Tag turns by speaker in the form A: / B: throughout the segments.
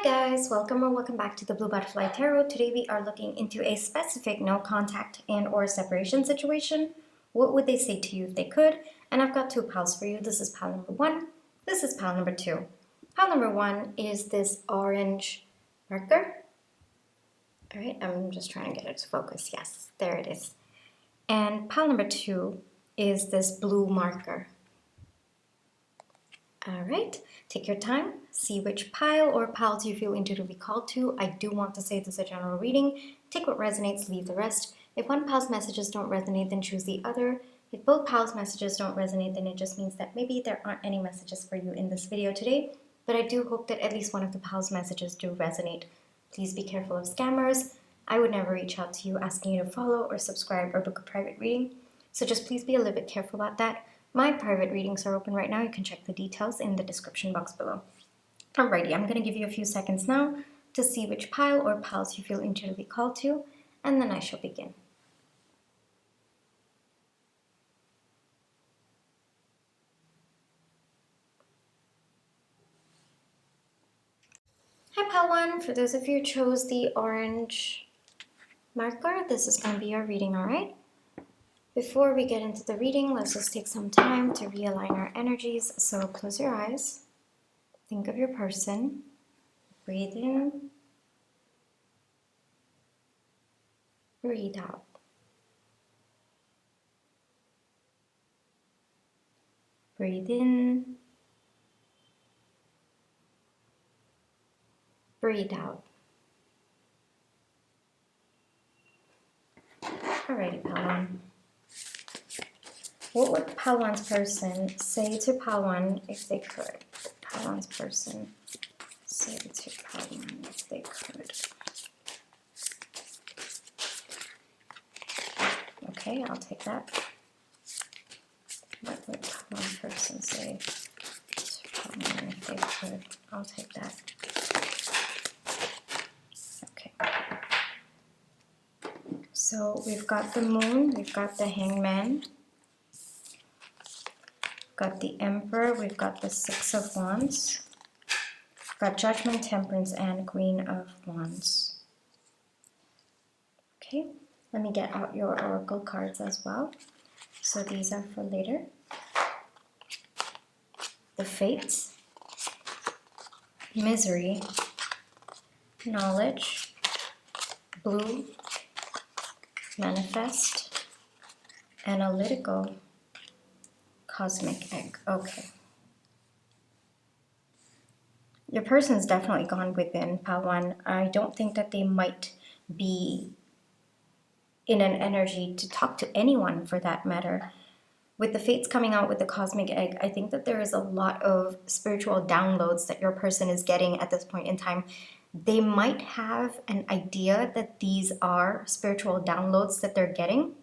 A: Hi guys, welcome back to the Blue Butterfly Tarot. Today we are looking into a specific no contact and or separation situation. What would they say to you if they could? And I've got two piles for you. This is pile number one. This is pile number two. Pile number one is this orange marker. All right, I'm just trying to get it to focus. Yes, there it is. And pile number two is this blue marker. All right, take your time, see which pile or piles you feel intuitively called to. I do want to say this is a general reading. Take what resonates, leave the rest. If one pile's messages don't resonate, then choose the other. If both piles' messages don't resonate, then it just means that maybe there aren't any messages for you in this video today. But I do hope that at least one of the piles' messages do resonate. Please be careful of scammers. I would never reach out to you asking you to follow or subscribe or book a private reading. So just please be a little bit careful about that. My private readings are open right now. You can check the details in the description box below. Alrighty, I'm going to give you a few seconds now to see which pile or piles you feel intuitively called to, and then I shall begin. Hi pile one, for those of you who chose the orange marker, this is going to be your reading, alright? Before we get into the reading, let's just take some time to realign our energies. So close your eyes, think of your person, breathe in, breathe out. Breathe in, breathe out. Alrighty, pile one. What would pile one's person say to pile one if they could? Pile one's person say to pile one if they could. Okay, I'll take that. What would pile one's person say to pile one if they could? I'll take that. Okay. So we've got the moon, we've got the hangman. Got the Emperor, we've got the Six of Wands, we've got Judgment, Temperance, and Queen of Wands. Okay, let me get out your oracle cards as well. So these are for later. The Fates, Misery, Knowledge, Blue, Manifest, Analytical, Cosmic Egg. Okay. Your person's definitely gone within, pile one. I don't think that they might be in an energy to talk to anyone for that matter. With the Fates coming out with the Cosmic Egg, I think that there is a lot of spiritual downloads that your person is getting at this point in time. They might have an idea that these are spiritual downloads that they're getting,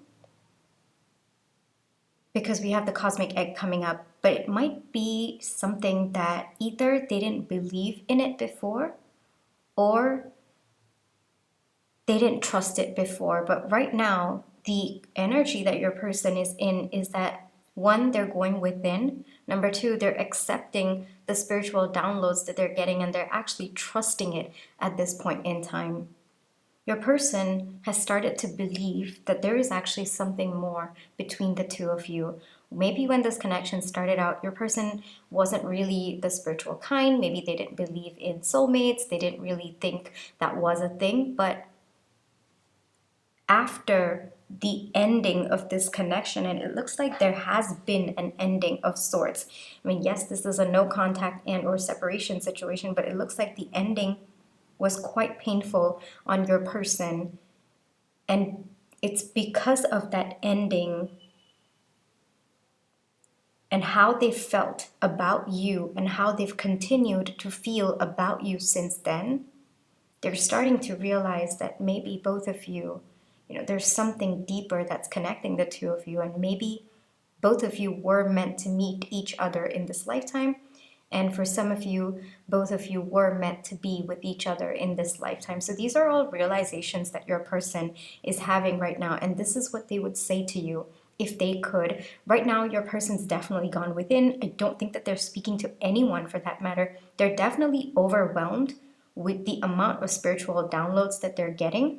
A: because we have the Cosmic Egg coming up, but it might be something that either they didn't believe in it before or they didn't trust it before. But right now, the energy that your person is in is that, one, they're going within. Number two, they're accepting the spiritual downloads that they're getting and they're actually trusting it at this point in time. Your person has started to believe that there is actually something more between the two of you. Maybe when this connection started out, your person wasn't really the spiritual kind. Maybe they didn't believe in soulmates. They didn't really think that was a thing. But after the ending of this connection, and it looks like there has been an ending of sorts. I mean, yes, this is a no contact and or separation situation, but it looks like the ending was quite painful on your person, and it's because of that ending and how they felt about you and how they've continued to feel about you since then. They're starting to realize that maybe both of you, there's something deeper that's connecting the two of you, and maybe both of you were meant to meet each other in this lifetime. And for some of you, both of you were meant to be with each other in this lifetime. So these are all realizations that your person is having right now. And this is what they would say to you if they could. Right now, your person's definitely gone within. I don't think that they're speaking to anyone for that matter. They're definitely overwhelmed with the amount of spiritual downloads that they're getting.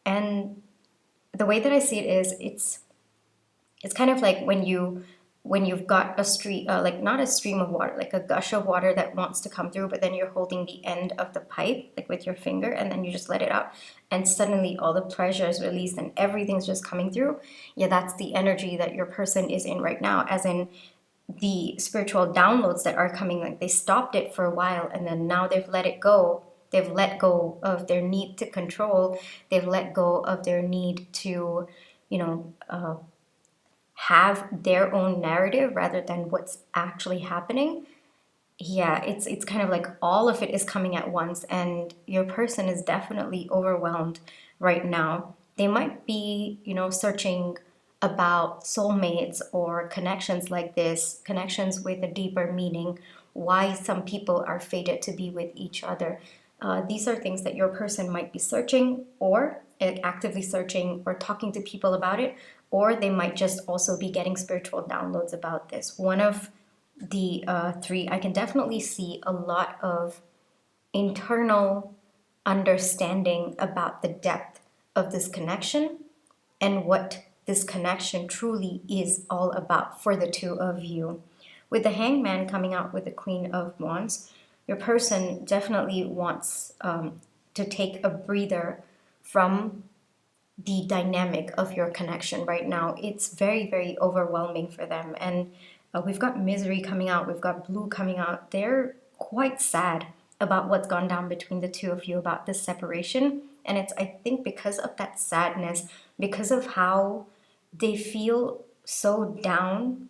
A: And the way that I see it is, it's kind of like when you've got a stream, like not a stream of water, like a gush of water that wants to come through, but then you're holding the end of the pipe, like with your finger, and then you just let it out, and suddenly all the pressure is released and everything's just coming through. Yeah, that's the energy that your person is in right now, as in the spiritual downloads that are coming. Like they stopped it for a while, and then now they've let it go. They've let go of their need to control. They've let go of their need to, you know, have their own narrative rather than what's actually happening. Yeah, it's kind of like all of it is coming at once, and your person is definitely overwhelmed right now. They might be, you know, searching about soulmates or connections like this, connections with a deeper meaning, why some people are fated to be with each other. These are things that your person might be searching, or actively searching, or talking to people about it, or they might just also be getting spiritual downloads about this. One of the three, I can definitely see a lot of internal understanding about the depth of this connection and what this connection truly is all about for the two of you. With the Hangman coming out with the Queen of Wands, your person definitely wants to take a breather from the dynamic of your connection right now. It's very, very overwhelming for them. And we've got Misery coming out, we've got Blue coming out. They're quite sad about what's gone down between the two of you, about this separation. And it's, I think, because of that sadness, because of how they feel so down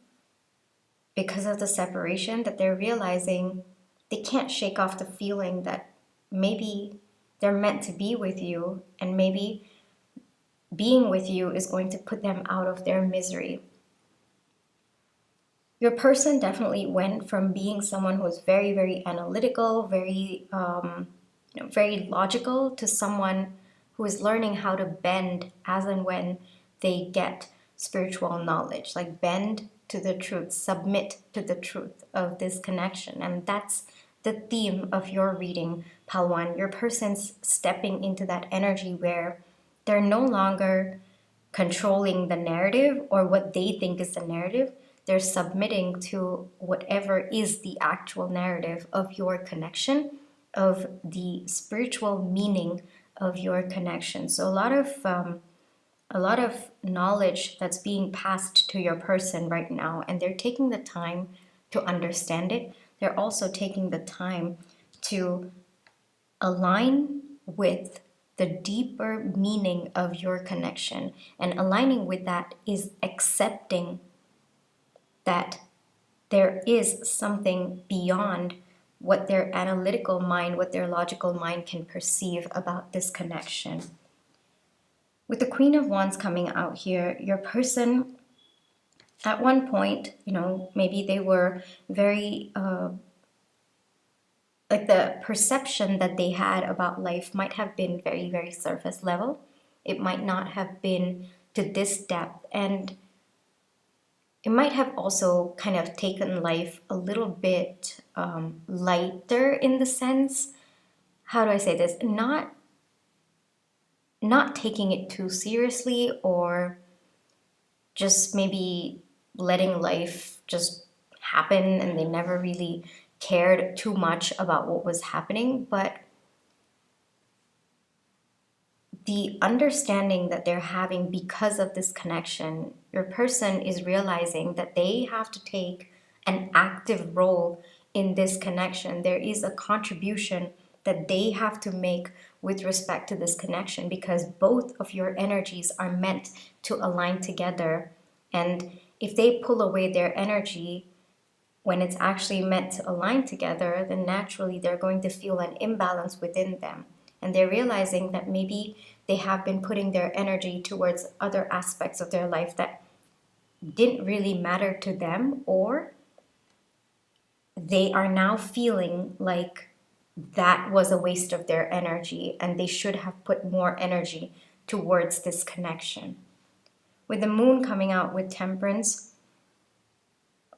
A: because of the separation, that they're realizing they can't shake off the feeling that maybe they're meant to be with you, and maybe being with you is going to put them out of their misery. Your person definitely went from being someone who was very, very analytical, very, very logical, to someone who is learning how to bend as and when they get spiritual knowledge, like bend to the truth, submit to the truth of this connection. And that's the theme of your reading, Palwan. Your person's stepping into that energy where they're no longer controlling the narrative or what they think is the narrative. They're submitting to whatever is the actual narrative of your connection, of the spiritual meaning of your connection. So a lot of knowledge that's being passed to your person right now, and they're taking the time to understand it. They're also taking the time to align with the deeper meaning of your connection. And aligning with that is accepting that there is something beyond what their analytical mind, what their logical mind can perceive about this connection. With the Queen of Wands coming out here, your person at one point, you know, maybe they were very, like the perception that they had about life might have been very, very surface level. It might not have been to this depth. And it might have also kind of taken life a little bit lighter, in the sense, how do I say this? Not taking it too seriously, or just maybe letting life just happen, and they never really cared too much about what was happening. But the understanding that they're having because of this connection, your person is realizing that they have to take an active role in this connection. There is a contribution that they have to make with respect to this connection, because both of your energies are meant to align together. And if they pull away their energy when it's actually meant to align together, then naturally they're going to feel an imbalance within them. And they're realizing that maybe they have been putting their energy towards other aspects of their life that didn't really matter to them, or they are now feeling like that was a waste of their energy and they should have put more energy towards this connection. With the Moon coming out with Temperance,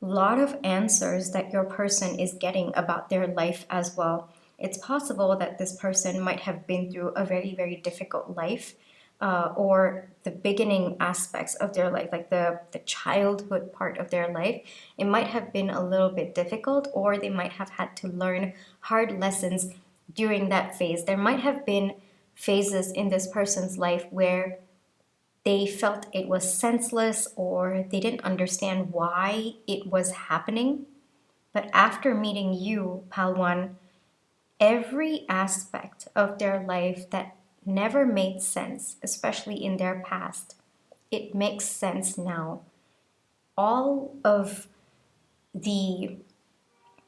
A: a lot of answers that your person is getting about their life as well. It's possible that this person might have been through a very, very difficult life, or the beginning aspects of their life, like the childhood part of their life. It might have been a little bit difficult, or they might have had to learn hard lessons during that phase. There might have been phases in this person's life where they felt it was senseless or they didn't understand why it was happening. But after meeting you, Palwan, every aspect of their life that never made sense, especially in their past, it makes sense now. All of the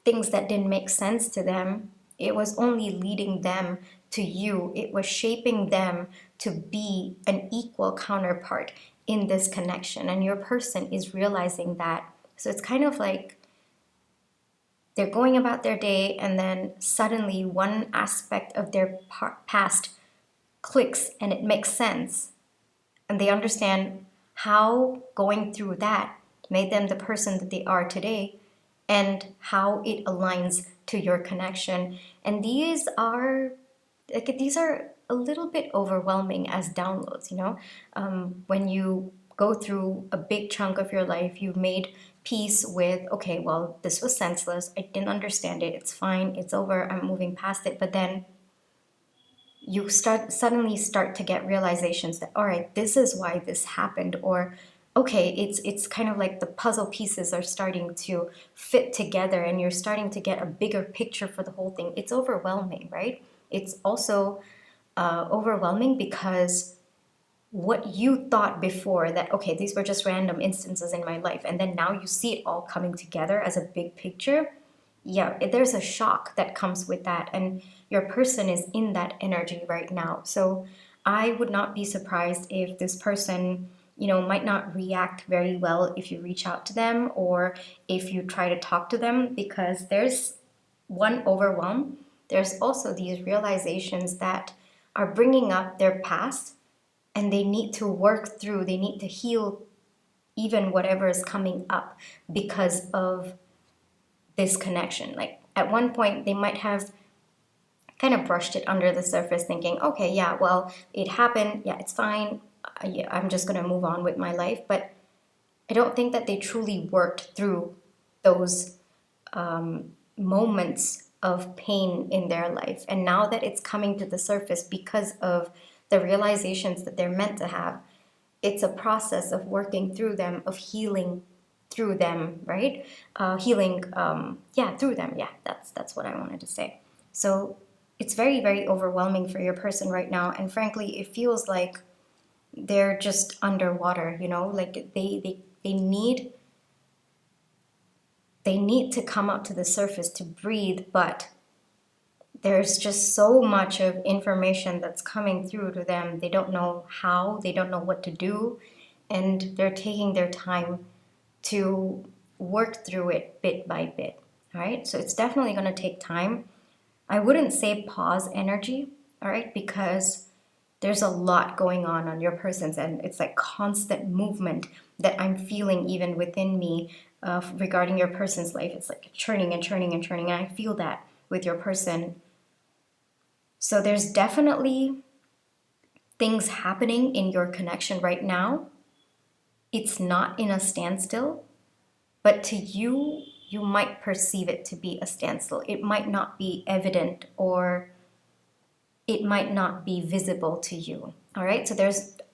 A: things that didn't make sense to them, it was only leading them to you. It was shaping them to be an equal counterpart in this connection. And your person is realizing that. So it's kind of like they're going about their day, and then suddenly one aspect of their past clicks and it makes sense. And they understand how going through that made them the person that they are today, and how it aligns to your connection. And these are a little bit overwhelming as downloads, when you go through a big chunk of your life, you've made peace with, okay, well, this was senseless, I didn't understand it, it's fine, it's over, I'm moving past it. But then you suddenly start to get realizations that, all right, this is why this happened, or okay, it's kind of like the puzzle pieces are starting to fit together, and you're starting to get a bigger picture for the whole thing. It's overwhelming, right? It's also overwhelming because what you thought before, that okay, these were just random instances in my life, and then now you see it all coming together as a big picture. Yeah, there's a shock that comes with that, and your person is in that energy right now. So I would not be surprised if this person, might not react very well if you reach out to them or if you try to talk to them, because there's one, overwhelm. There's also these realizations that are bringing up their past, and they need to work through, they need to heal even whatever is coming up because of this connection. Like at one point, they might have kind of brushed it under the surface, thinking, okay, yeah, well, it happened. Yeah, it's fine. Yeah, I'm just going to move on with my life. But I don't think that they truly worked through those moments of pain in their life. And now that it's coming to the surface because of the realizations that they're meant to have, it's a process of working through them, of healing through them, right? Healing, through them. Yeah, that's what I wanted to say. So it's very, very overwhelming for your person right now, and frankly, it feels like they're just underwater. Like they need to come up to the surface to breathe, but there's just so much of information that's coming through to them. They don't know how, they don't know what to do, and they're taking their time to work through it bit by bit. All right, so it's definitely going to take time. I wouldn't say pause energy, all right, because there's a lot going on your person's end. It's like constant movement that I'm feeling even within me regarding your person's life. It's like churning and churning and churning, and I feel that with your person. So there's definitely things happening in your connection right now. It's not in a standstill, but to you, you might perceive it to be a standstill. It might not be evident, or it might not be visible to you. All right, so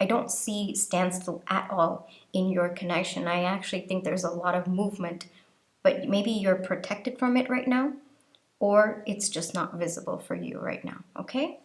A: I don't see standstill at all in your connection. I actually think there's a lot of movement, but maybe you're protected from it right now, or it's just not visible for you right now, okay?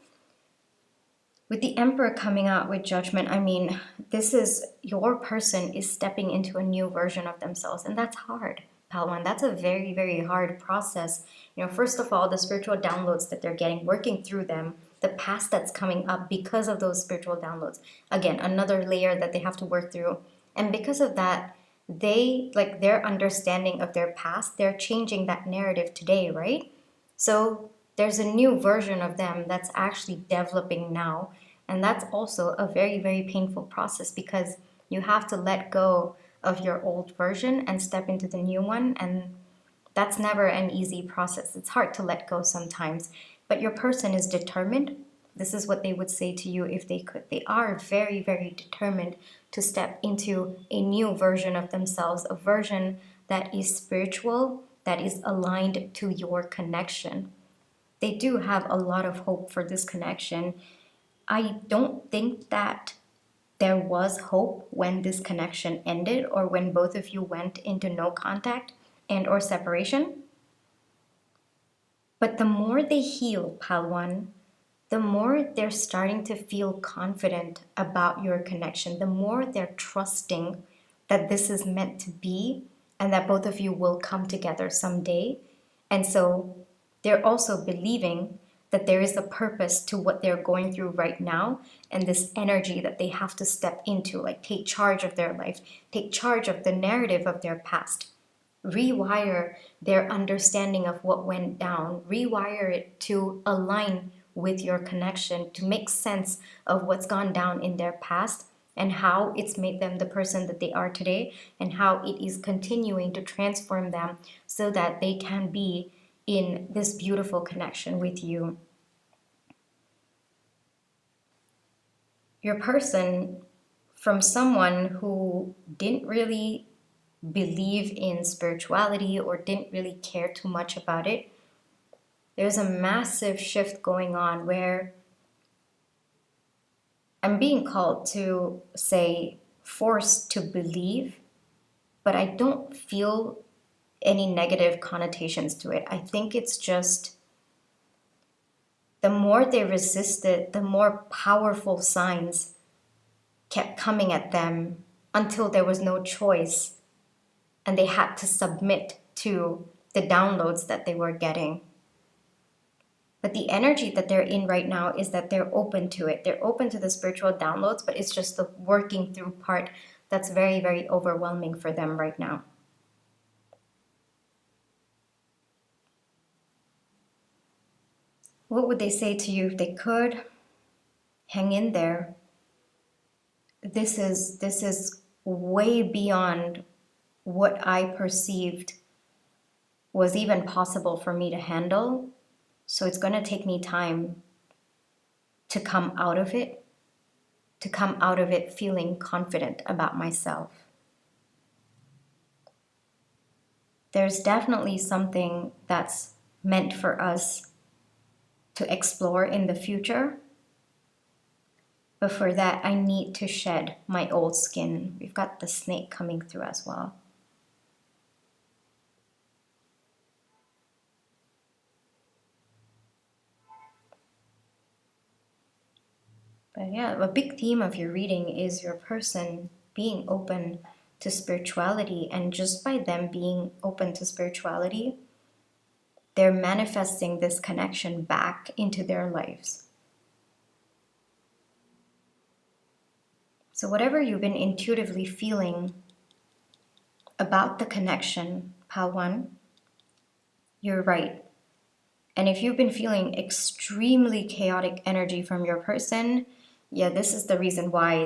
A: With the Emperor coming out with Judgment, I mean, this is your person is stepping into a new version of themselves, and that's hard, Palwan. That's a very, very hard process. First of all, the spiritual downloads that they're getting, working through them, the past that's coming up because of those spiritual downloads. Again, another layer that they have to work through. And because of that, their understanding of their past, they're changing that narrative today, right? So there's a new version of them that's actually developing now. And that's also a very, very painful process, because you have to let go of your old version and step into the new one. And that's never an easy process. It's hard to let go sometimes. But your person is determined. This is what they would say to you if they could. They are very, very determined to step into a new version of themselves, a version that is spiritual, that is aligned to your connection. They do have a lot of hope for this connection. I don't think that there was hope when this connection ended or when both of you went into no contact and or separation. But the more they heal, Pal 1, the more they're starting to feel confident about your connection, the more they're trusting that this is meant to be and that both of you will come together someday. And so they're also believing that there is a purpose to what they're going through right now and this energy that they have to step into, like take charge of their life, take charge of the narrative of their past, rewire their understanding of what went down, rewire it to align with your connection, to make sense of what's gone down in their past and how it's made them the person that they are today and how it is continuing to transform them so that they can be in this beautiful connection with you. Your person, from someone who didn't really believe in spirituality or didn't really care too much about it, there's a massive shift going on where I'm being called to say forced to believe, but I don't feel any negative connotations to it. I think it's just the more they resisted, the more powerful signs kept coming at them until there was no choice and they had to submit to the downloads that they were getting. But the energy that they're in right now is that they're open to it. They're open to the spiritual downloads, but it's just the working through part that's very, very overwhelming for them right now. What would they say to you if they could? Hang in there. This is way beyond what I perceived was even possible for me to handle. So it's going to take me time to come out of it, feeling confident about myself. There's definitely something that's meant for us to explore in the future. But for that, I need to shed my old skin. We've got the snake coming through as well. But yeah, a big theme of your reading is your person being open to spirituality. And just by them being open to spirituality, they're manifesting this connection back into their lives. So whatever you've been intuitively feeling about the connection, Pal 1, you're right. And if you've been feeling extremely chaotic energy from your person, yeah, this is the reason why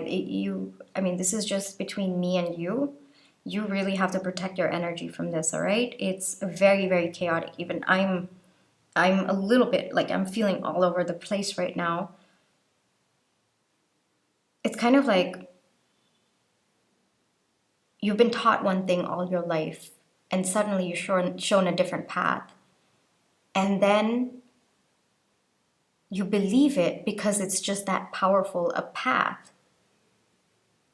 A: this is just between me and you. You really have to protect your energy from this, all right? It's very, very chaotic. Even I'm a little bit like I'm feeling all over the place right now. It's kind of like you've been taught one thing all your life and suddenly you're shown a different path. And then you believe it because it's just that powerful a path.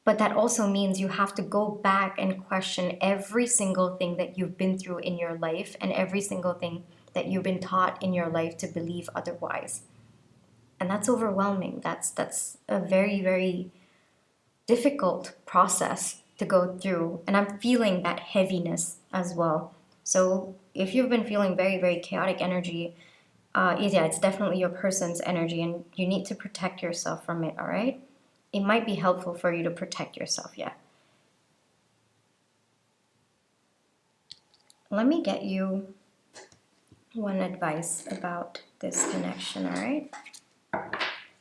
A: But that also means you have to go back and question every single thing that you've been through in your life and every single thing that you've been taught in your life to believe otherwise. And that's overwhelming. That's a very, very difficult process to go through. And I'm feeling that heaviness as well. So if you've been feeling very, very chaotic energy, it's definitely your person's energy and you need to protect yourself from it, all right? It might be helpful for you to protect yourself, yeah. Let me get you one advice about this connection, all right?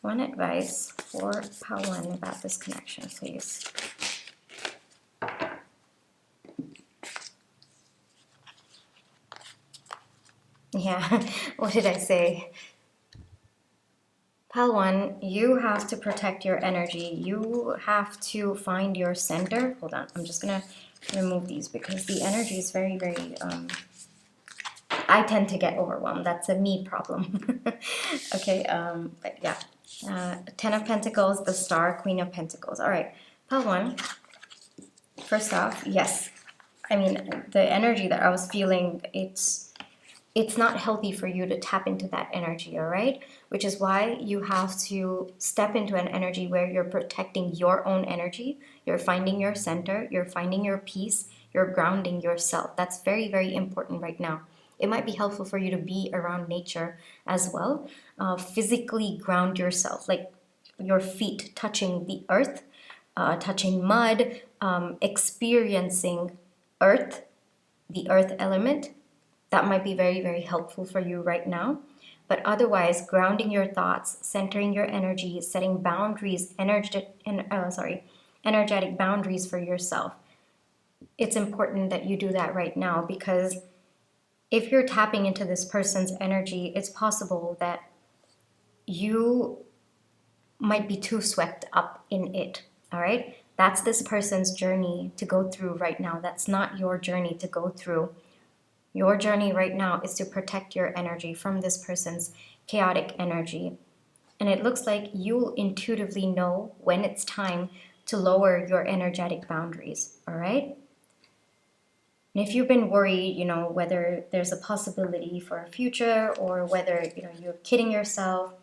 A: One advice for Pal 1 about this connection, please. Yeah, what did I say? Pile 1, you have to protect your energy. You have to find your center. Hold on, I'm just going to remove these because the energy is very, very... I tend to get overwhelmed. That's a me problem. Okay, but yeah. 10 of Pentacles, the Star, Queen of Pentacles. All right, Pile 1. First off, yes. I mean, the energy that I was feeling, it's not healthy for you to tap into that energy, all right? Which is why you have to step into an energy where you're protecting your own energy, you're finding your center, you're finding your peace, you're grounding yourself. That's very, very important right now. It might be helpful for you to be around nature as well. Physically ground yourself, like your feet touching the earth, touching mud, experiencing earth, the earth element. That might be very, very helpful for you right now. But otherwise, grounding your thoughts, centering your energy, setting boundaries, energetic boundaries for yourself. It's important that you do that right now, because if you're tapping into this person's energy, it's possible that you might be too swept up in it, all right? That's this person's journey to go through right now. That's not your journey to go through. Your journey right now is to protect your energy from this person's chaotic energy. And it looks like you'll intuitively know when it's time to lower your energetic boundaries, all right? And if you've been worried, you know, whether there's a possibility for a future or whether, you know, you're kidding yourself,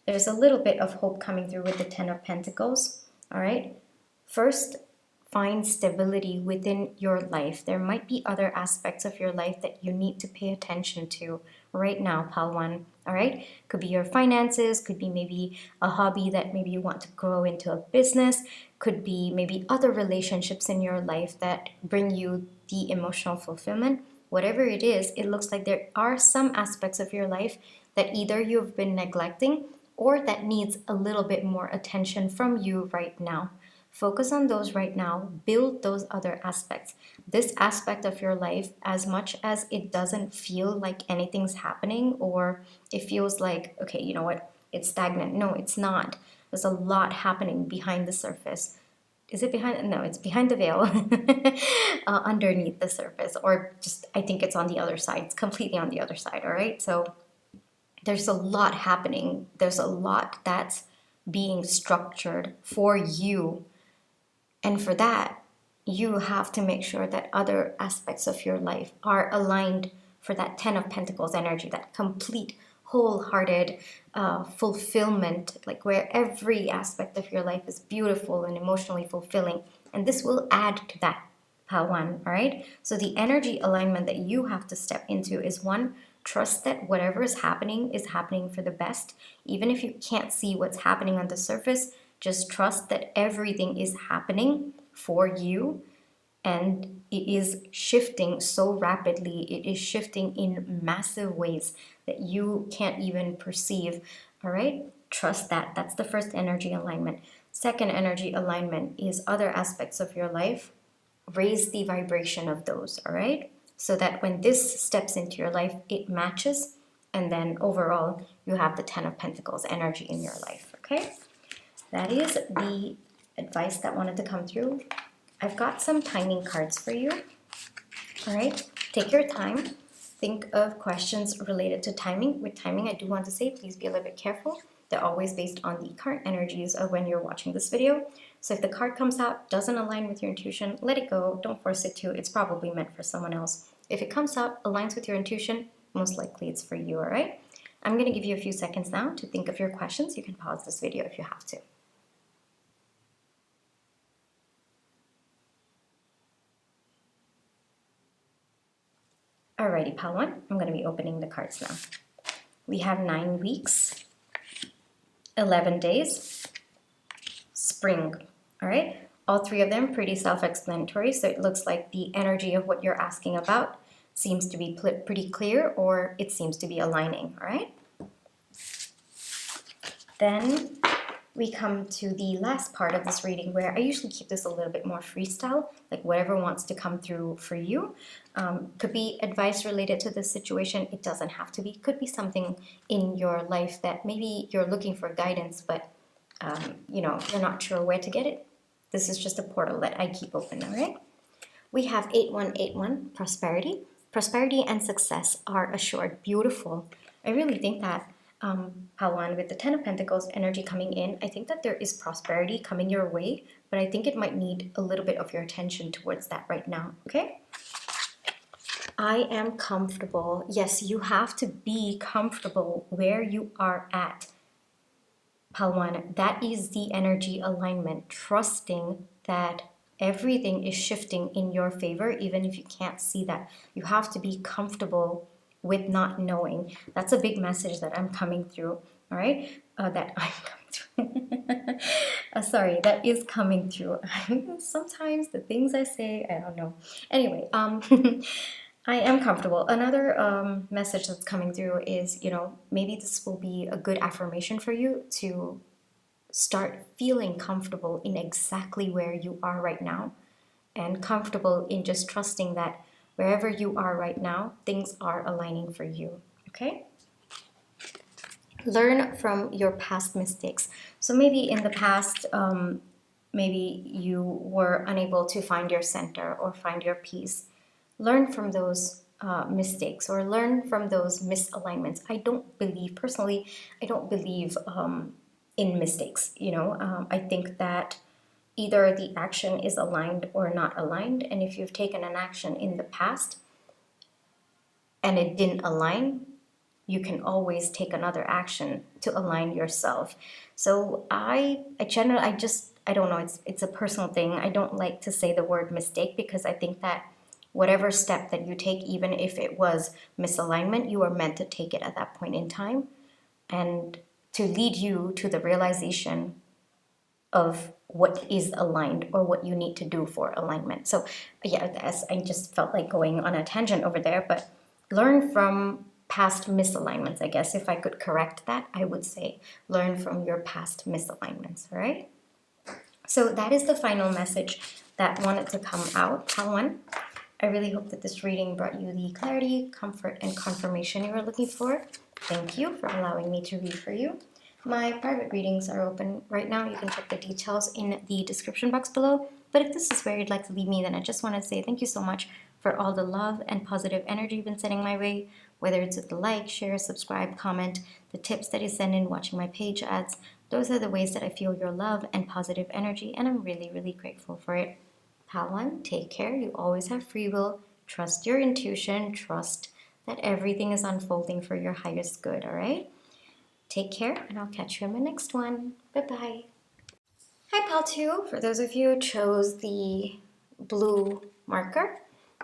A: there's a little bit of hope coming through with the 10 of Pentacles, all right? First, find stability within your life. There might be other aspects of your life that you need to pay attention to right now, Pile 1, all right? Could be your finances, could be maybe a hobby that maybe you want to grow into a business, could be maybe other relationships in your life that bring you the emotional fulfillment. Whatever it is, it looks like there are some aspects of your life that either you've been neglecting or that needs a little bit more attention from you right now. Focus on those right now. Build those other aspects. This aspect of your life, as much as it doesn't feel like anything's happening, or it feels like, okay, you know what, it's stagnant. No, it's not. There's a lot happening behind the surface. Is it behind? No, it's behind the veil, underneath the surface, or just, I think it's on the other side. It's completely on the other side, all right? So there's a lot happening. There's a lot that's being structured for you. And for that, you have to make sure that other aspects of your life are aligned for that 10 of Pentacles energy, that complete, wholehearted fulfillment, like where every aspect of your life is beautiful and emotionally fulfilling. And this will add to that, Pile 1, all right? So the energy alignment that you have to step into is, 1, trust that whatever is happening for the best. Even if you can't see what's happening on the surface, just trust that everything is happening for you, and it is shifting so rapidly. It is shifting in massive ways that you can't even perceive, all right? Trust that. That's the first energy alignment. Second energy alignment is other aspects of your life. Raise the vibration of those, all right? So that when this steps into your life, it matches, and then overall, you have the 10 of Pentacles energy in your life, okay? That is the advice that wanted to come through. I've got some timing cards for you. All right, take your time. Think of questions related to timing. With timing, I do want to say, please be a little bit careful. They're always based on the current energies of when you're watching this video. So if the card comes out, doesn't align with your intuition, let it go. Don't force it to. It's probably meant for someone else. If it comes out, aligns with your intuition, most likely it's for you, all right? I'm going to give you a few seconds now to think of your questions. You can pause this video if you have to. Alrighty, Pile 1, I'm going to be opening the cards now. We have 9 weeks, 11 days, spring, all right? All 3 of them pretty self-explanatory, so it looks like the energy of what you're asking about seems to be pretty clear, or it seems to be aligning, all right? Then we come to the last part of this reading, where I usually keep this a little bit more freestyle, like whatever wants to come through for you. Could be advice related to this situation. It doesn't have to be. Could be something in your life that maybe you're looking for guidance, but you know, you're not sure where to get it. This is just a portal that I keep open, all right? We have 8181, prosperity. Prosperity and success are assured. Beautiful. I really think that, Pawan, with the Ten of Pentacles energy coming in, I think that there is prosperity coming your way, but I think it might need a little bit of your attention towards that right now, okay? I am comfortable. Yes, you have to be comfortable where you are at, Palwan. That is the energy alignment, trusting that everything is shifting in your favor, even if you can't see that. You have to be comfortable with not knowing. That's a big message that I'm coming through, all right? That I'm coming through. Sorry, that is coming through. Sometimes the things I say, I don't know. Anyway, I am comfortable. Another message that's coming through is, you know, maybe this will be a good affirmation for you to start feeling comfortable in exactly where you are right now, and comfortable in just trusting that wherever you are right now, things are aligning for you, okay? Learn from your past mistakes. So maybe in the past, maybe you were unable to find your center or find your peace. Learn from those mistakes, or learn from those misalignments. I don't believe, personally, I don't believe in mistakes. You know, I think that either the action is aligned or not aligned. And if you've taken an action in the past and it didn't align, you can always take another action to align yourself. So I don't know, it's a personal thing. I don't like to say the word mistake, because I think that whatever step that you take, even if it was misalignment, you are meant to take it at that point in time, and to lead you to the realization of what is aligned or what you need to do for alignment. So yeah, I just felt like going on a tangent over there, but learn from past misalignments. I guess if I could correct that, I would say learn from your past misalignments, all right? So that is the final message that wanted to come out, Pawan. I really hope that this reading brought you the clarity, comfort, and confirmation you were looking for. Thank you for allowing me to read for you. My private readings are open right now. You can check the details in the description box below. But if this is where you'd like to leave me, then I just want to say thank you so much for all the love and positive energy you've been sending my way, whether it's with the like, share, subscribe, comment, the tips that you send in watching my page ads. Those are the ways that I feel your love and positive energy, and I'm really, really grateful for it. Pawan, take care. You always have free will. Trust your intuition. Trust that everything is unfolding for your highest good, all right? Take care, and I'll catch you in my next one. Bye-bye. Hi, Pal 2. For those of you who chose the blue marker,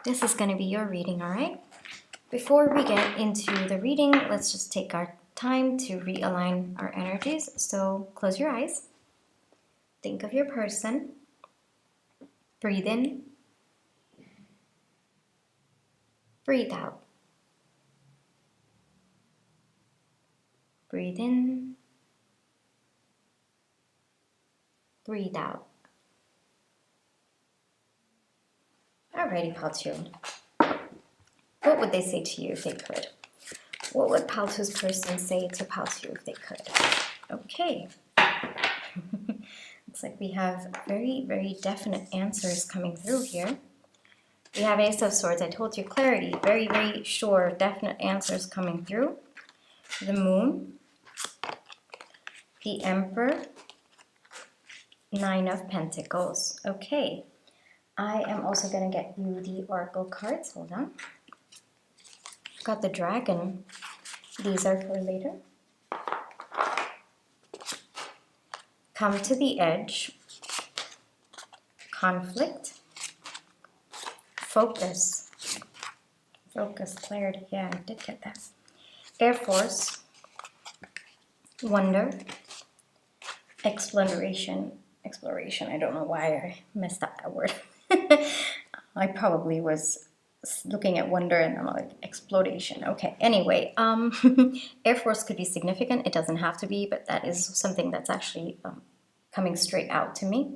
A: this is going to be your reading, all right? Before we get into the reading, let's just take our time to realign our energies. So close your eyes. Think of your person. Breathe in. Breathe out. Breathe in. Breathe out. Alrighty, Pal 2. What would they say to you if they could? What would Pal 2's person say to Pal 2 if they could? Okay. Looks like we have very, very definite answers coming through here. We have Ace of Swords. I told you, clarity. Very, very sure, definite answers coming through. The Moon. The Emperor. Nine of Pentacles. Okay. I am also going to get you the Oracle cards. Hold on. Got the Dragon. These are for later. Come to the edge. Conflict. Focus. Focus, clarity. Yeah, I did get that. Air Force. Wonder. Exploration. Exploration. I don't know why I messed up that word. I probably was looking at wonder and I'm like, exploitation. Okay, anyway, Air Force could be significant. It doesn't have to be, but that is something that's actually coming straight out to me.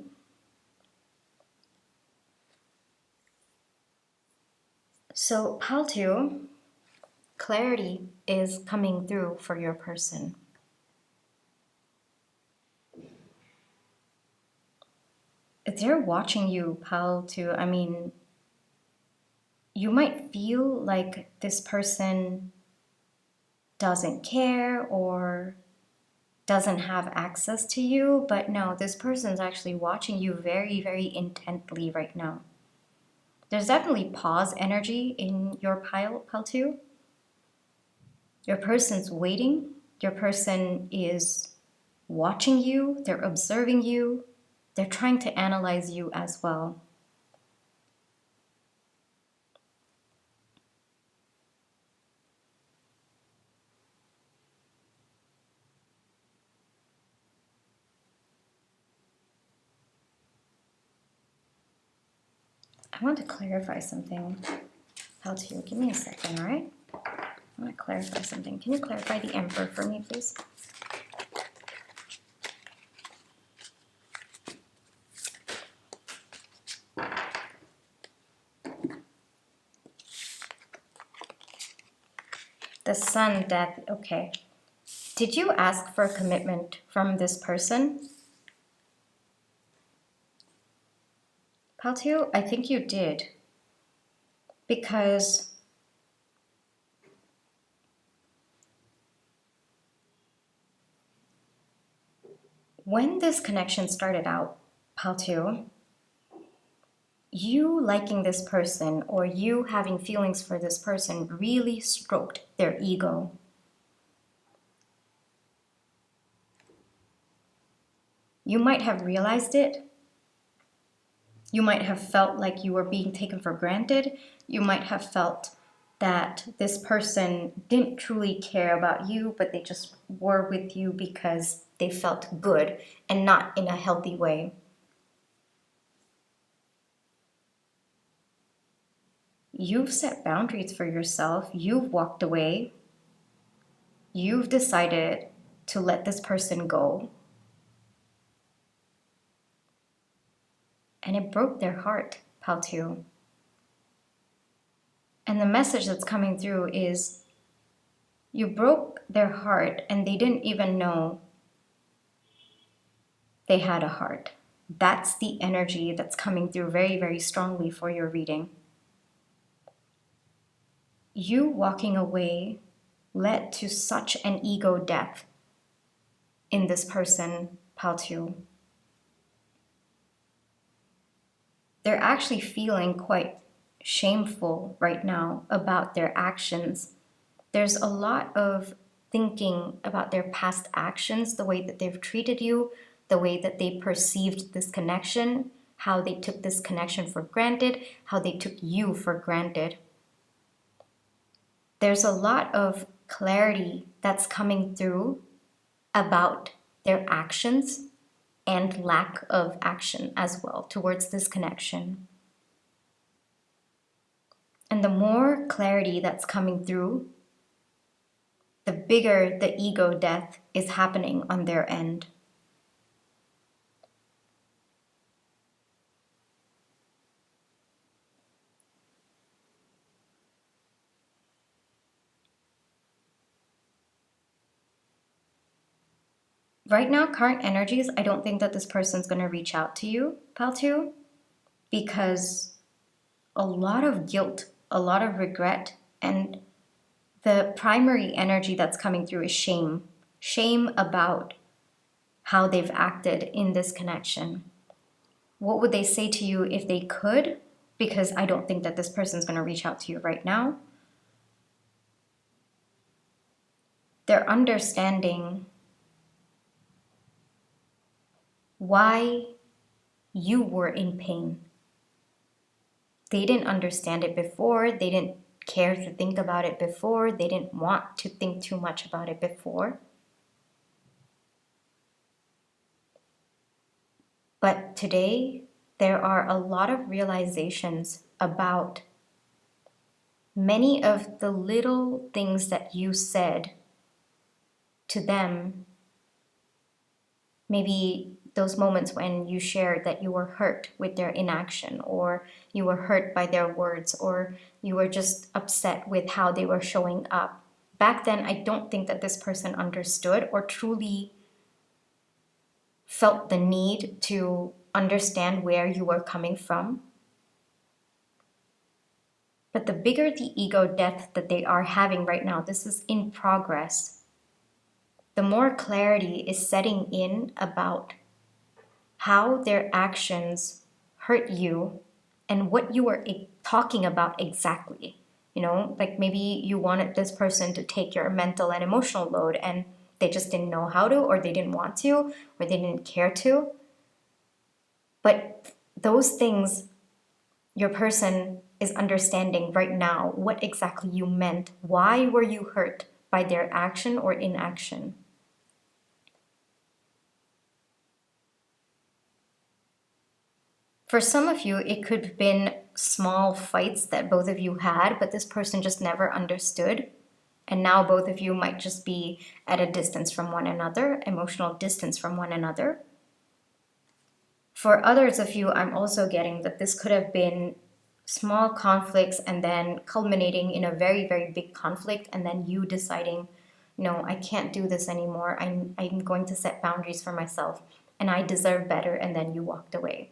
A: So, pile 2, clarity is coming through for your person. If they're watching you, pile 2, I mean, you might feel like this person doesn't care or doesn't have access to you, but no, this person's actually watching you very, very intently right now. There's definitely pause energy in your pile 2. Your person's waiting. Your person is watching you. They're observing you. They're trying to analyze you as well. I want to clarify something. Pile 2, give me a second, all right? I want to clarify something. Can you clarify the Emperor for me, please? The Sun, Death, okay. Did you ask for a commitment from this person? Pile 2, I think you did. Because when this connection started out, Pile 2, you liking this person or you having feelings for this person really stroked their ego. You might have realized it. You might have felt like you were being taken for granted. You might have felt that this person didn't truly care about you, but they just were with you because they felt good and not in a healthy way. You've set boundaries for yourself. You've walked away. You've decided to let this person go. And it broke their heart, Pile 2. And the message that's coming through is you broke their heart and they didn't even know they had a heart. That's the energy that's coming through very, very strongly for your reading. You walking away led to such an ego death in this person, Pile 2. They're actually feeling quite shameful right now about their actions. There's a lot of thinking about their past actions, the way that they've treated you, the way that they perceived this connection, how they took this connection for granted, how they took you for granted. There's a lot of clarity that's coming through about their actions and lack of action as well towards this connection. And the more clarity that's coming through, the bigger the ego death is happening on their end. Right now, current energies, I don't think that this person's going to reach out to you, Pal 2, because a lot of guilt, a lot of regret, and the primary energy that's coming through is shame. Shame about how they've acted in this connection. What would they say to you if they could? Because I don't think that this person's going to reach out to you right now. They're understanding why you were in pain. They didn't understand it before. They didn't care to think about it before. They didn't want to think too much about it before. But today, there are a lot of realizations about many of the little things that you said to them, maybe those moments when you shared that you were hurt with their inaction, or you were hurt by their words, or you were just upset with how they were showing up. Back then, I don't think that this person understood or truly felt the need to understand where you were coming from. But the bigger the ego death that they are having right now, this is in progress, the more clarity is setting in about how their actions hurt you and what you were talking about exactly. You know, like maybe you wanted this person to take your mental and emotional load and they just didn't know how to, or they didn't want to, or they didn't care to. But those things, your person is understanding right now what exactly you meant. Why were you hurt by their action or inaction? For some of you, it could have been small fights that both of you had, but this person just never understood. And now both of you might just be at a distance from one another, emotional distance from one another. For others of you, I'm also getting that this could have been small conflicts and then culminating in a very, very big conflict, and then you deciding, no, I can't do this anymore. I'm going to set boundaries for myself and I deserve better, and then you walked away.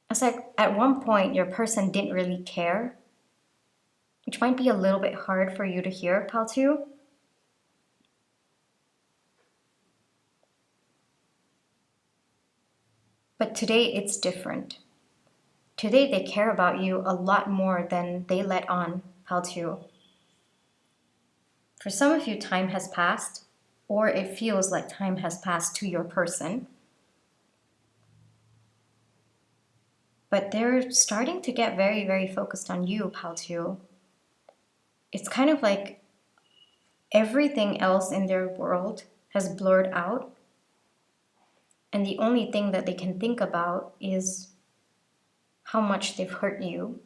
A: It's like at one point your person didn't really care, which might be a little bit hard for you to hear, pal two. But today it's different. Today they care about you a lot more than they let on, pal two. For some of you, time has passed, or it feels like time has passed to your person. But they're starting to get very, very focused on you, pal two. It's kind of like everything else in their world has blurred out, and the only thing that they can think about is how much they've hurt you.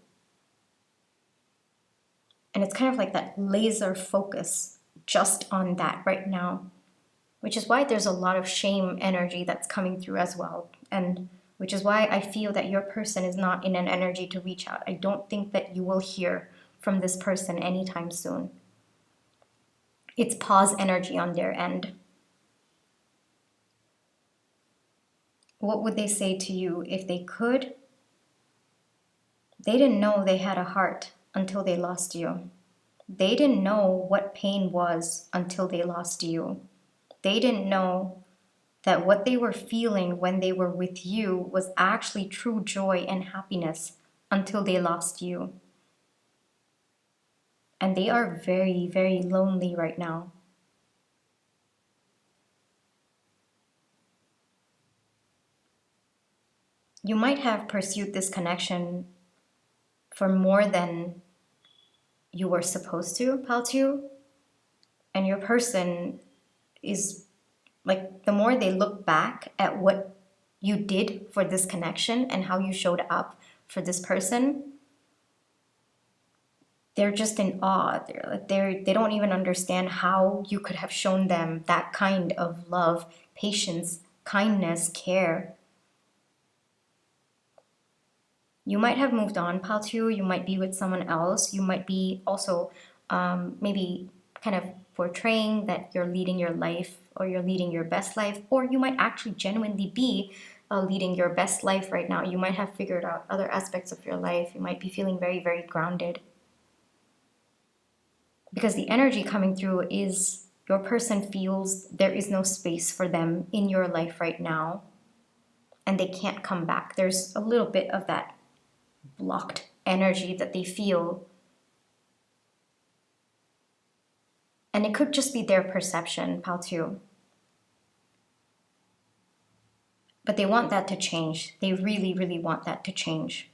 A: And it's kind of like that laser focus just on that right now, which is why there's a lot of shame energy that's coming through as well. And which is why I feel that your person is not in an energy to reach out. I don't think that you will hear from this person anytime soon. It's pause energy on their end. What would they say to you if they could? They didn't know they had a heart until they lost you. They didn't know what pain was until they lost you. They didn't know that what they were feeling when they were with you was actually true joy and happiness until they lost you. And they are very, very lonely right now. You might have pursued this connection for more than you were supposed to, pal two. And your person is like, the more they look back at what you did for this connection and how you showed up for this person, they're just in awe. They don't even understand how you could have shown them that kind of love, patience, kindness, care. You might have moved on, pal two. You might be with someone else. You might be also maybe kind of portraying that you're leading your life, or you're leading your best life, or you might actually genuinely be leading your best life right now. You might have figured out other aspects of your life. You might be feeling very, very grounded. Because the energy coming through is your person feels there is no space for them in your life right now, and they can't come back. There's a little bit of that blocked energy that they feel. And it could just be their perception, pal two. But they want that to change. They really, really want that to change.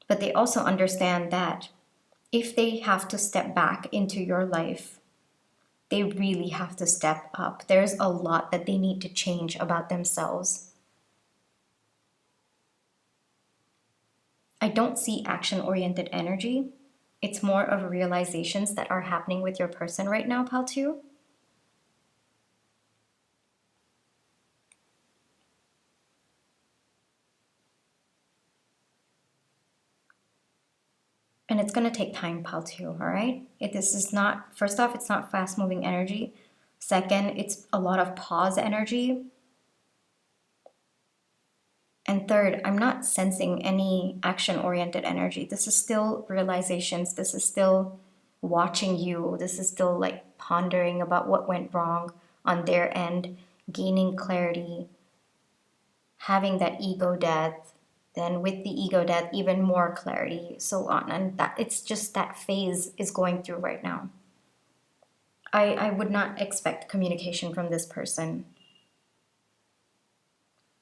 A: But they also understand that if they have to step back into your life, they really have to step up. There's a lot that they need to change about themselves. I don't see action-oriented energy. It's more of realizations that are happening with your person right now, pal 2. And it's going to take time, pal 2, all right? This is not, first off, it's not fast-moving energy. Second, it's a lot of pause energy. And third, I'm not sensing any action-oriented energy. This is still realizations. This is still watching you. This is still like pondering about what went wrong on their end, gaining clarity, having that ego death, then with the ego death, even more clarity, so on. And that it's just that phase is going through right now. I would not expect communication from this person.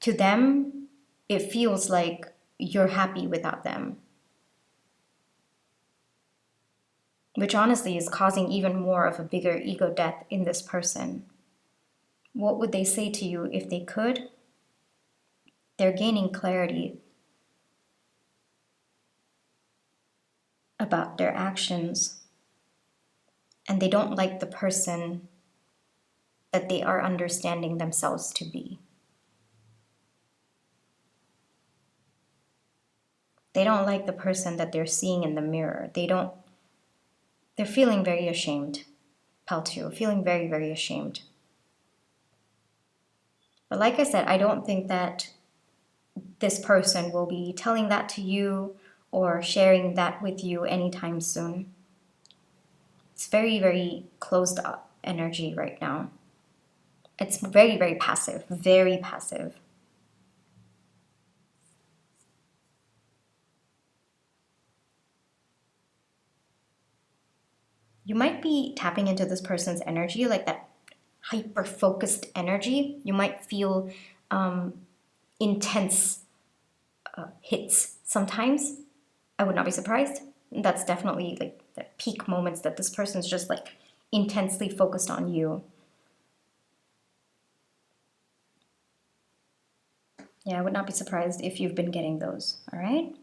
A: To them, it feels like you're happy without them, which honestly is causing even more of a bigger ego death in this person. What would they say to you if they could? They're gaining clarity about their actions, and they don't like the person that they are understanding themselves to be. They don't like the person that they're seeing in the mirror. They're feeling very ashamed, pal 2, feeling very, very ashamed. But like I said, I don't think that this person will be telling that to you or sharing that with you anytime soon. It's very, very closed up energy right now. It's very, very passive, very passive. You might be tapping into this person's energy, like that hyper-focused energy. You might feel intense hits sometimes. I would not be surprised. That's definitely like the peak moments that this person's just like intensely focused on you. Yeah, I would not be surprised if you've been getting those, all right?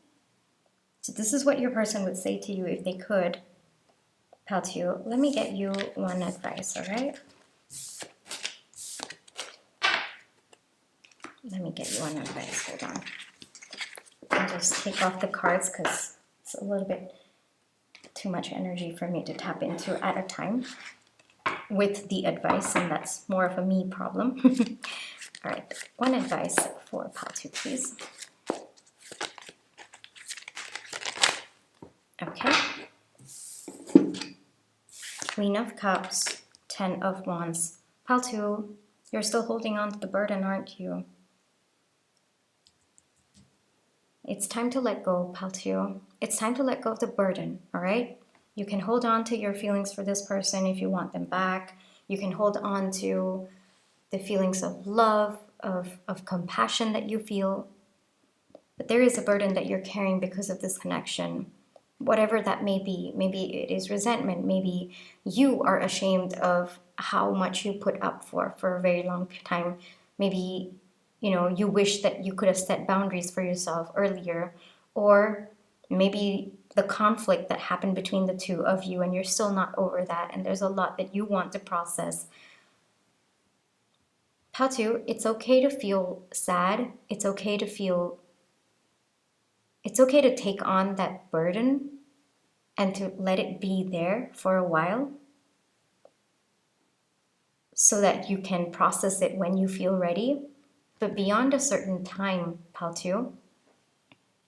A: So this is what your person would say to you if they could. Pal 2, let me get you one advice, all right? Let me get you one advice, hold on. I'll just take off the cards because it's a little bit too much energy for me to tap into at a time with the advice, and that's more of a me problem. All right, one advice for pal 2, please. Okay. Queen of Cups, 10 of Wands. Pal 2, you're still holding on to the burden, aren't you? It's time to let go, pal 2. It's time to let go of the burden, all right? You can hold on to your feelings for this person if you want them back. You can hold on to the feelings of love, of compassion that you feel. But there is a burden that you're carrying because of this connection. Whatever that may be. Maybe it is resentment. Maybe you are ashamed of how much you put up for a very long time. Maybe, you know, you wish that you could have set boundaries for yourself earlier. Or maybe the conflict that happened between the two of you and you're still not over that and there's a lot that you want to process. Pal 2, it's okay to feel sad. It's okay to take on that burden and to let it be there for a while so that you can process it when you feel ready. But beyond a certain time, pal 2,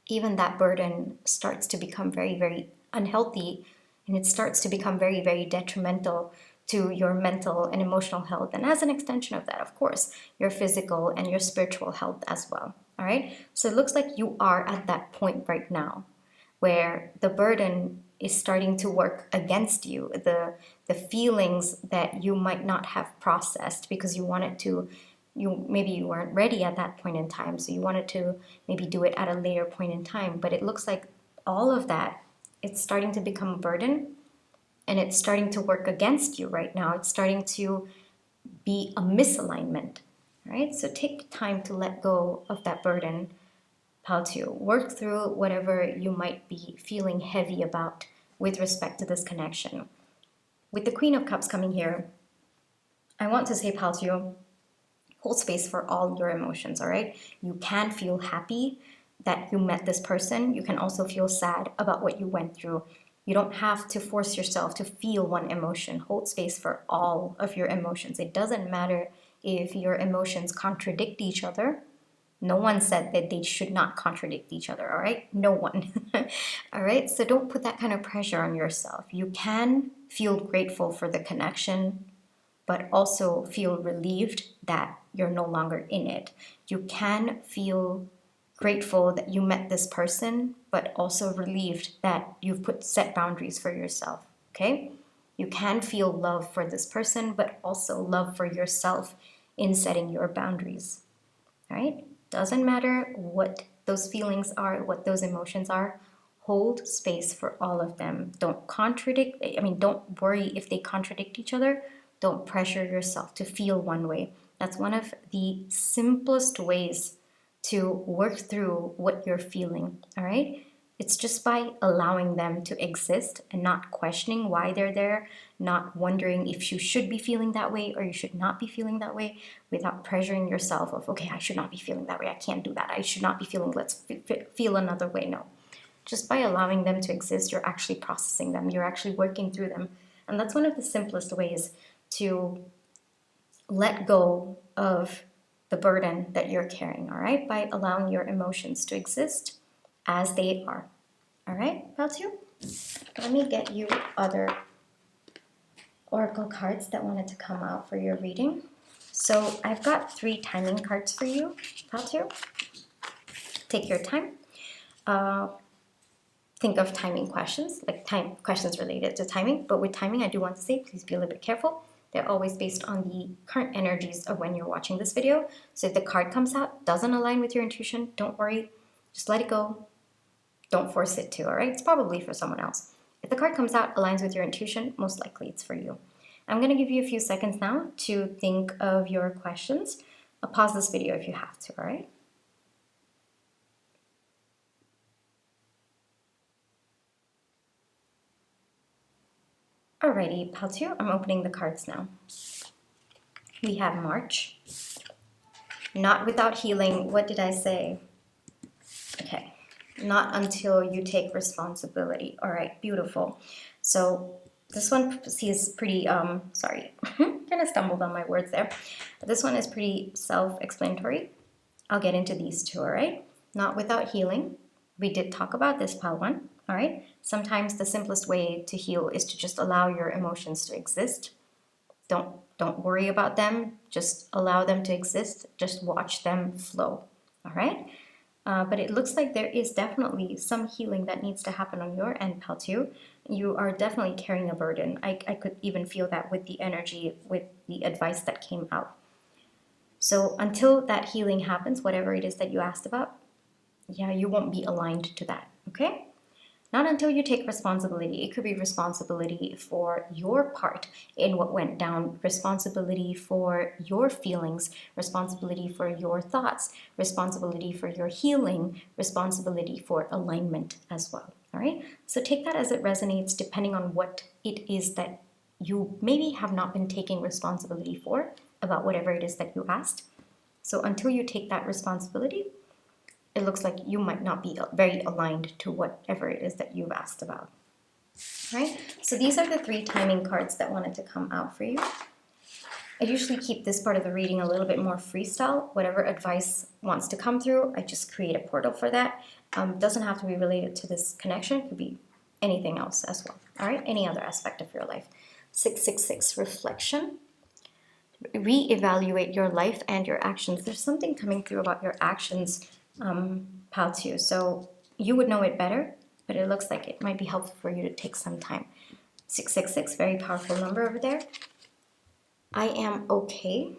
A: even that burden starts to become very, very unhealthy, and it starts to become very, very detrimental to your mental and emotional health. And as an extension of that, of course, your physical and your spiritual health as well. All right. So it looks like you are at that point right now where the burden is starting to work against you. The feelings that you might not have processed because you wanted to, maybe you weren't ready at that point in time. So you wanted to maybe do it at a later point in time. But it looks like all of that, it's starting to become a burden and it's starting to work against you right now. It's starting to be a misalignment. Right? So take time to let go of that burden, how to work through whatever you might be feeling heavy about with respect to this connection. With the Queen of Cups coming here, I want to say, Paltio, hold space for all your emotions, all right? You can feel happy that you met this person. You can also feel sad about what you went through. You don't have to force yourself to feel one emotion. Hold space for all of your emotions. It doesn't matter if your emotions contradict each other. No one said that they should not contradict each other, all right? No one. All right? So don't put that kind of pressure on yourself. You can feel grateful for the connection, but also feel relieved that you're no longer in it. You can feel grateful that you met this person, but also relieved that you've set boundaries for yourself, okay? You can feel love for this person, but also love for yourself in setting your boundaries, all right? Doesn't matter what those feelings are, what those emotions are, hold space for all of them. Don't don't worry if they contradict each other. Don't pressure yourself to feel one way. That's one of the simplest ways to work through what you're feeling, all right? It's just by allowing them to exist and not questioning why they're there, not wondering if you should be feeling that way or you should not be feeling that way, without pressuring yourself of, okay, I should not be feeling that way. I can't do that. I should not be feeling, let's feel another way. No. Just by allowing them to exist, you're actually processing them. You're actually working through them. And that's one of the simplest ways to let go of the burden that you're carrying, all right? By allowing your emotions to exist as they are. All right, Paltu? Let me get you other oracle cards that wanted to come out for your reading. So I've got 3 timing cards for you, Paltu. Take your time. Think of timing questions, like questions related to timing. But with timing, I do want to say, please be a little bit careful. They're always based on the current energies of when you're watching this video. So if the card comes out, doesn't align with your intuition, don't worry. Just let it go. Don't force it to, all right? It's probably for someone else. If the card comes out, aligns with your intuition, most likely it's for you. I'm going to give you a few seconds now to think of your questions. I'll pause this video if you have to, all right? Alrighty, Paltu, I'm opening the cards now. We have March. Not without healing. What did I say? Okay. Not until you take responsibility. All right, beautiful. So this one seems pretty, sorry, kind of stumbled on my words there. This one is pretty self-explanatory. I'll get into these 2, all right? Not without healing. We did talk about this, Pal 1, all right? Sometimes the simplest way to heal is to just allow your emotions to exist. Don't worry about them. Just allow them to exist. Just watch them flow, all right? But it looks like there is definitely some healing that needs to happen on your end, Paltu. You are definitely carrying a burden. I could even feel that with the energy, with the advice that came out. So until that healing happens, whatever it is that you asked about, yeah, you won't be aligned to that, okay? Not until you take responsibility. It could be responsibility for your part in what went down, responsibility for your feelings, responsibility for your thoughts, responsibility for your healing, responsibility for alignment as well, all right? So take that as it resonates depending on what it is that you maybe have not been taking responsibility for about whatever it is that you asked. So until you take that responsibility, it looks like you might not be very aligned to whatever it is that you've asked about. Right? So these are the 3 timing cards that wanted to come out for you. I usually keep this part of the reading a little bit more freestyle. Whatever advice wants to come through, I just create a portal for that. Doesn't have to be related to this connection. It could be anything else as well. All right? Any other aspect of your life. 666, reflection. Reevaluate your life and your actions. There's something coming through about your actions, Paltu. So you would know it better, but it looks like it might be helpful for you to take some time. 666, very powerful number over there. I am okay.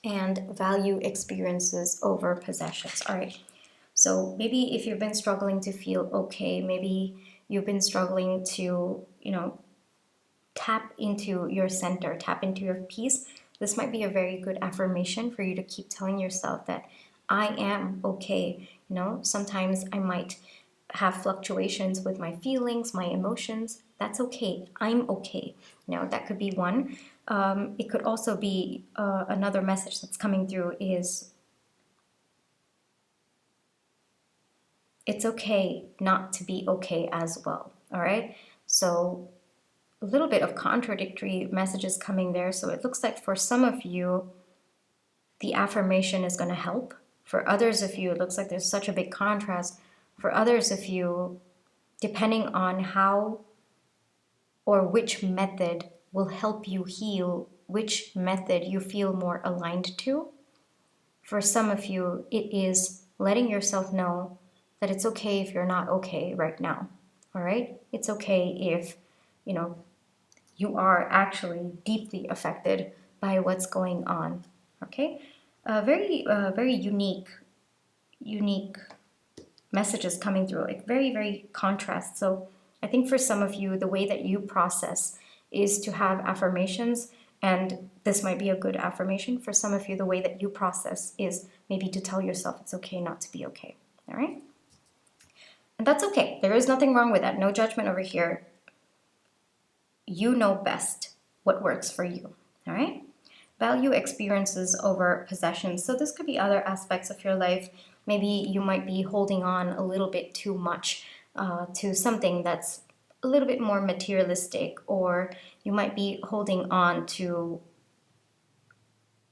A: And value experiences over possessions. All right. So maybe if you've been struggling to feel okay, maybe you've been struggling to, tap into your center, tap into your peace, this might be a very good affirmation for you to keep telling yourself that I am okay. You know, sometimes I might have fluctuations with my feelings, my emotions. That's okay. I'm okay. You know, that could be one. It could also be another message that's coming through is it's okay not to be okay as well. All right. So a little bit of contradictory messages coming there. So it looks like for some of you, the affirmation is going to help. For others of you, it looks like there's such a big contrast. For others of you, depending on how or which method will help you heal, which method you feel more aligned to, for some of you, it is letting yourself know that it's okay if you're not okay right now. All right? It's okay if, you know, you are actually deeply affected by what's going on. Okay? Very unique messages coming through, like very contrast. So I think for some of you, the way that you process is to have affirmations, and this might be a good affirmation. For some of you, the way that you process is maybe to tell yourself it's okay not to be okay. All right? And that's okay. There is nothing wrong with that. No judgment over here. You know best what works for you. All right? Value experiences over possessions. So this could be other aspects of your life. Maybe you might be holding on a little bit too much to something that's a little bit more materialistic, or you might be holding on to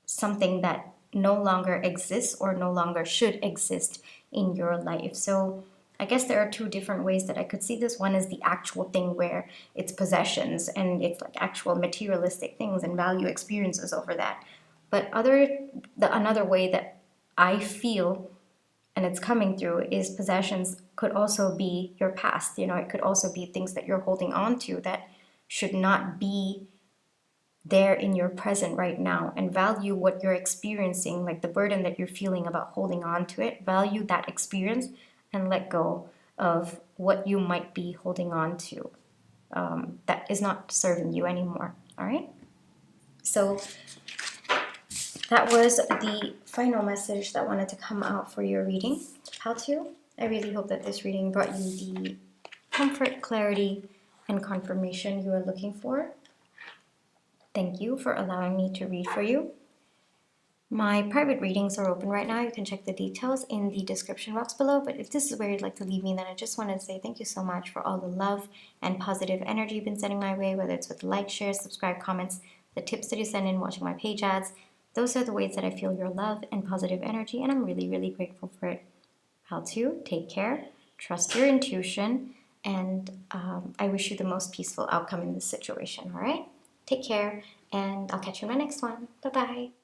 A: something that no longer exists or no longer should exist in your life. So I guess there are two different ways that I could see this. One is the actual thing where it's possessions and it's like actual materialistic things and value experiences over that. But another way that I feel and it's coming through is possessions could also be your past. You know, it could also be things that you're holding on to that should not be there in your present right now, and value what you're experiencing, like the burden that you're feeling about holding on to it. Value that experience and let go of what you might be holding on to that is not serving you anymore. All right. So that was the final message that wanted to come out for your reading. How to? I really hope that this reading brought you the comfort, clarity, and confirmation you are looking for. Thank you for allowing me to read for you. My private readings are open right now. You can check the details in the description box below. But if this is where you'd like to leave me, then I just wanted to say thank you so much for all the love and positive energy you've been sending my way, whether it's with likes, shares, subscribe, comments, the tips that you send in watching my page ads. Those are the ways that I feel your love and positive energy, and I'm really grateful for it. How to? Take care, trust your intuition, and I wish you the most peaceful outcome in this situation, all right? Take care, and I'll catch you in my next one. Bye-bye.